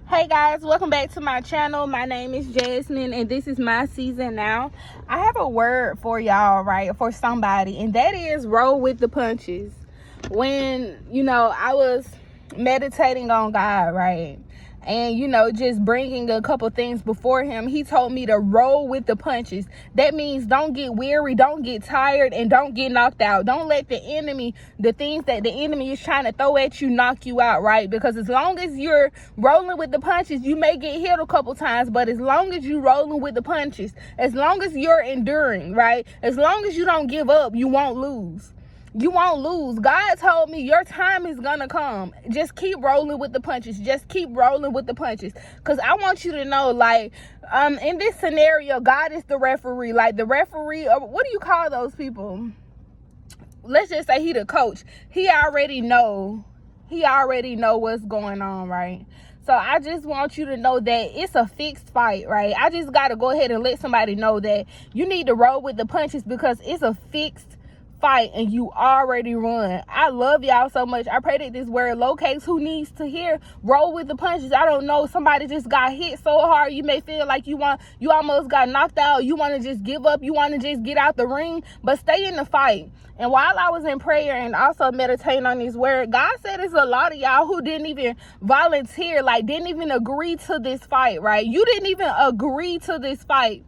Hey guys, welcome back to my channel. My name is Jasmine and this is my season now. I have a word for y'all, right? For somebody, and that is roll with the punches. When, I was meditating on God, right? And, just bringing a couple things before him, he told me to roll with the punches. That means don't get weary, don't get tired, and don't get knocked out. Don't let the things that the enemy is trying to throw at you, knock you out, right? Because as long as you're rolling with the punches, you may get hit a couple times, but as long as you're rolling with the punches, as long as you're enduring, right? As long as you don't give up, you won't lose. You won't lose. God told me your time is gonna come. Just keep rolling with the punches. Just keep rolling with the punches. Because I want you to know, in this scenario, God is the referee. Like the referee, what do you call those people? Let's just say he the coach. He already know what's going on, right? So I just want you to know that it's a fixed fight, right? I just got to go ahead and let somebody know that you need to roll with the punches because it's a fixed fight and you already won. I love y'all so much. I pray that this word locates who needs to hear roll with the punches. I don't know, somebody just got hit so hard you may feel like you almost got knocked out. You want to just give up, you want to just get out the ring, but stay in the fight. And while I was in prayer and also meditating on this word, God said there's a lot of y'all who didn't even volunteer, didn't even agree to this fight, right? You didn't even agree to this fight.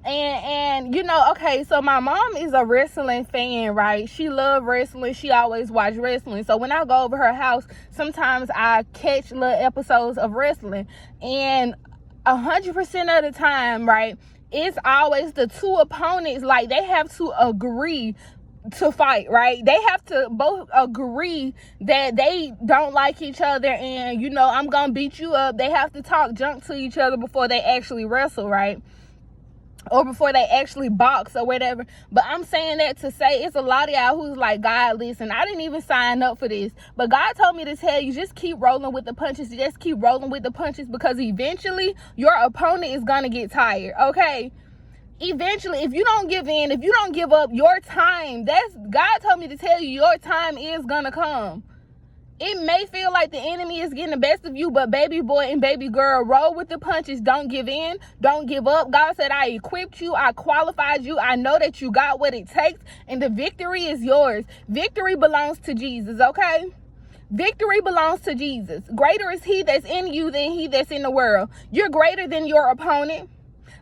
And okay, so my mom is a wrestling fan, right? She loved wrestling. She always watched wrestling. So when I go over her house, sometimes I catch little episodes of wrestling. And 100% of the time, right, it's always the two opponents, they have to agree to fight, right? They have to both agree that they don't like each other and, I'm gonna beat you up. They have to talk junk to each other before they actually wrestle, right? Or before they actually box or whatever. But I'm saying that to say it's a lot of y'all who's like, God, listen, I didn't even sign up for this. But God told me to tell you, just keep rolling with the punches. Just keep rolling with the punches because eventually your opponent is going to get tired, okay? Eventually, if you don't give in, if you don't give up, your time, God told me to tell you, your time is going to come. It may feel like the enemy is getting the best of you, but baby boy and baby girl, roll with the punches. Don't give in. Don't give up. God said, I equipped you. I qualified you. I know that you got what it takes, and the victory is yours. Victory belongs to Jesus, okay? Victory belongs to Jesus. Greater is he that's in you than he that's in the world. You're greater than your opponent.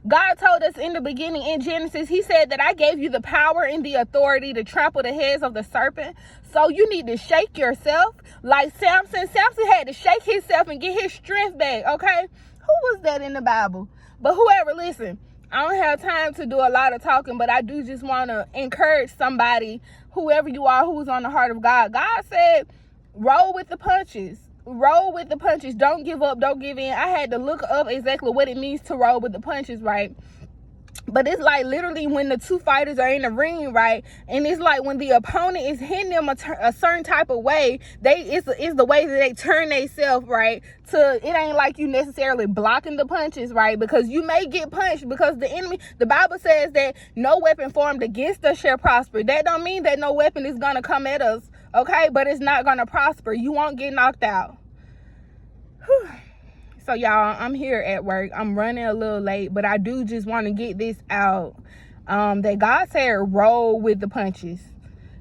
God told us in the beginning in Genesis, he said that I gave you the power and the authority to trample the heads of the serpent. So you need to shake yourself like Samson. Samson had to shake himself and get his strength back, okay? Who was that in the Bible? But whoever, listen, I don't have time to do a lot of talking, but I do just want to encourage somebody, whoever you are, who's on the heart of God. God said, roll with the punches. Roll with the punches. Don't give up. Don't give in. I had to look up exactly what it means to roll with the punches, right? But it's literally when the two fighters are in the ring, right? And it's when the opponent is hitting them a certain type of way, it's the way that they turn themselves, right? It ain't like you necessarily blocking the punches, right? Because you may get punched because the Bible says that no weapon formed against us shall prosper. That don't mean that no weapon is going to come at us, okay? But it's not going to prosper. You won't get knocked out. Whew. So y'all, I'm here at work. I'm running a little late, but I do just want to get this out. That God said roll with the punches.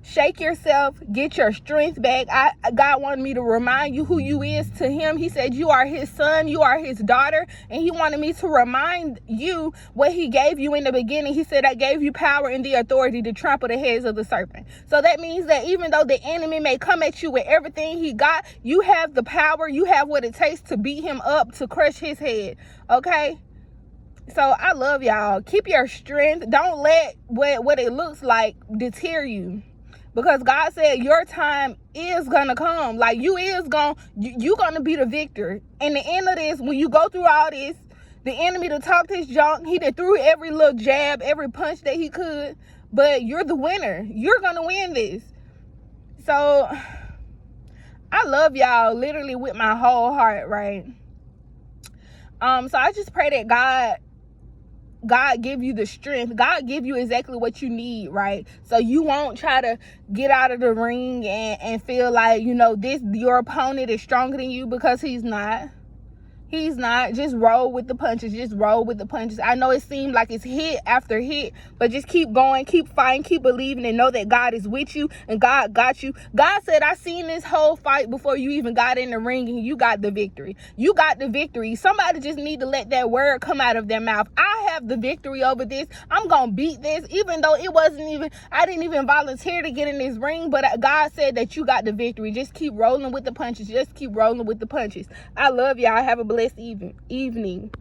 Shake yourself, get your strength back. God wanted me to remind you who you is to him. He said you are his son, you are his daughter, and he wanted me to remind you what he gave you in the beginning. He said, I gave you power and the authority to trample the heads of the serpent. So that means that even though the enemy may come at you with everything he got, you have the power, you have what it takes to beat him up, to crush his head, okay? So I love y'all. Keep your strength. Don't let what it looks like deter you. Because God said your time is gonna come. You're gonna be the victor. And the end of this, when you go through all this, the enemy to talk this junk, he did threw every little jab, every punch that he could. But you're the winner. You're gonna win this. So I love y'all literally with my whole heart, right? So I just pray that God give you the strength. God give you exactly what you need, right? So you won't try to get out of the ring and feel like, your opponent is stronger than you, because he's not. He's not. Just roll with the punches. Just roll with the punches. I know it seemed like it's hit after hit, but just keep going, keep fighting, keep believing, and know that God is with you and God got you. God said, I seen this whole fight before you even got in the ring, and you got the victory. You got the victory. Somebody just need to let that word come out of their mouth. I have the victory over this. I'm going to beat this, even though I didn't even volunteer to get in this ring, but God said that you got the victory. Just keep rolling with the punches. Just keep rolling with the punches. I love y'all. Have a blessed evening.